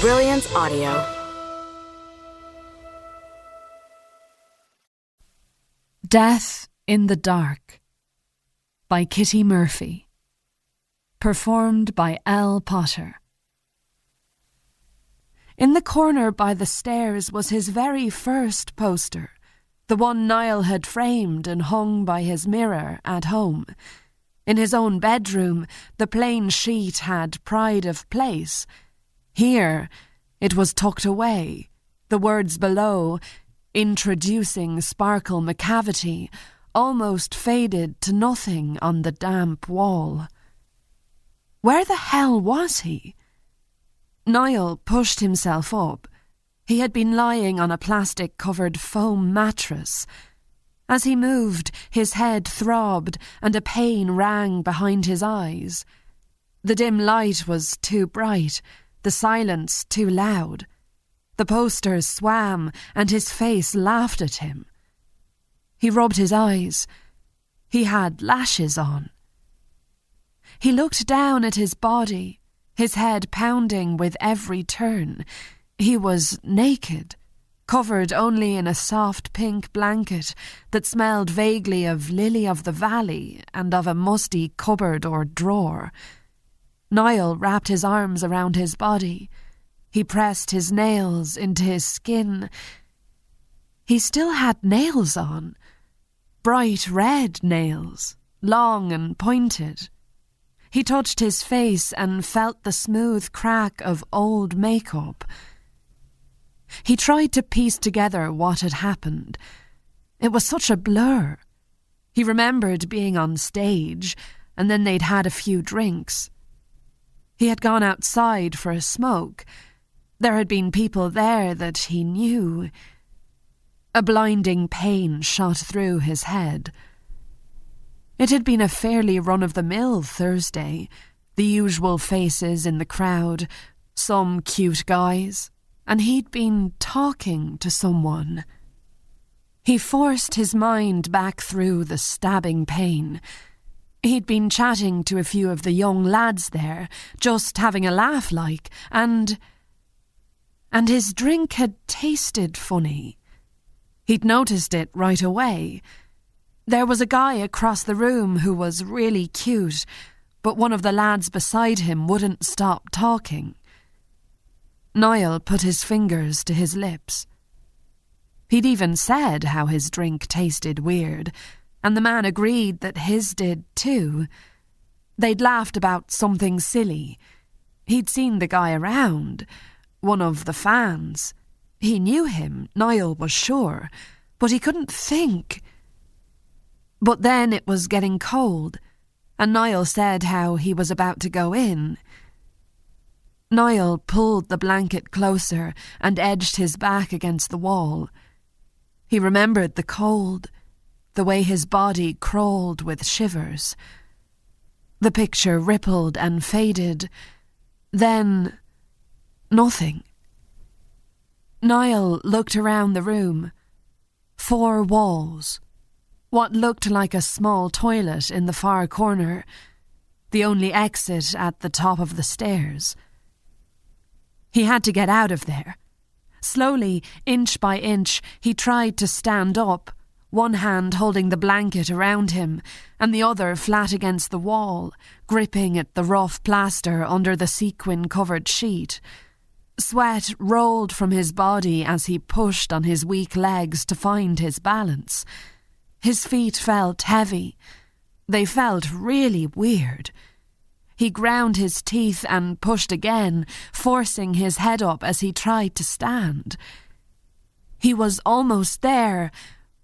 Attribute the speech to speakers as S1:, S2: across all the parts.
S1: Brilliance Audio.
S2: Death in the Dark by Kitty Murphy. Performed by L. Potter. In the corner by the stairs was his very first poster, the one Niall had framed and hung by his mirror at home. In his own bedroom, the plain sheet had pride of place. Here, it was tucked away, the words below, introducing Sparkle McCavity, almost faded to nothing on the damp wall. Where the hell was he? Niall pushed himself up. He had been lying on a plastic-covered foam mattress. As he moved, his head throbbed and a pain rang behind his eyes. The dim light was too bright, the silence too loud. The posters swam and his face laughed at him. He rubbed his eyes. He had lashes on. He looked down at his body, his head pounding with every turn. He was naked, covered only in a soft pink blanket that smelled vaguely of lily of the valley and of a musty cupboard or drawer. Niall wrapped his arms around his body. He pressed his nails into his skin. He still had nails on, bright red nails, long and pointed. He touched his face and felt the smooth crack of old makeup. He tried to piece together what had happened. It was such a blur. He remembered being on stage, and then they'd had a few drinks. He had gone outside for a smoke. There had been people there that he knew. A blinding pain shot through his head. It had been a fairly run-of-the-mill Thursday, the usual faces in the crowd, some cute guys, and he'd been talking to someone. He forced his mind back through the stabbing pain. He'd been chatting to a few of the young lads there, just having a laugh like, and his drink had tasted funny. He'd noticed it right away. There was a guy across the room who was really cute, but one of the lads beside him wouldn't stop talking. Niall put his fingers to his lips. He'd even said how his drink tasted weird, and the man agreed that his did too. They'd laughed about something silly. He'd seen the guy around, one of the fans. He knew him, Niall was sure, but he couldn't think. But then it was getting cold, and Niall said how he was about to go in. Niall pulled the blanket closer and edged his back against the wall. He remembered the cold, the way his body crawled with shivers. The picture rippled and faded. Then, nothing. Niall looked around the room. 4 walls. What looked like a small toilet in the far corner. The only exit at the top of the stairs. He had to get out of there. Slowly, inch by inch, he tried to stand up, one hand holding the blanket around him, and the other flat against the wall, gripping at the rough plaster under the sequin-covered sheet. Sweat rolled from his body as he pushed on his weak legs to find his balance. His feet felt heavy. They felt really weird. He ground his teeth and pushed again, forcing his head up as he tried to stand. He was almost there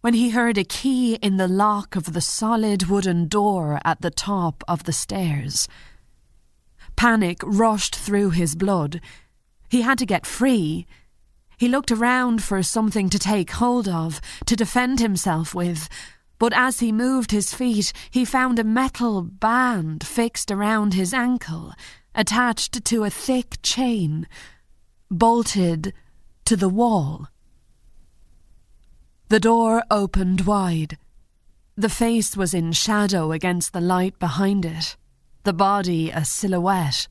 S2: when he heard a key in the lock of the solid wooden door at the top of the stairs. Panic rushed through his blood. He had to get free. He looked around for something to take hold of, to defend himself with, but as he moved his feet, he found a metal band fixed around his ankle, attached to a thick chain, bolted to the wall. The door opened wide. The face was in shadow against the light behind it, the body a silhouette.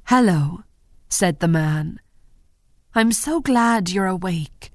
S2: "Hello," said the man. "I'm so glad you're awake.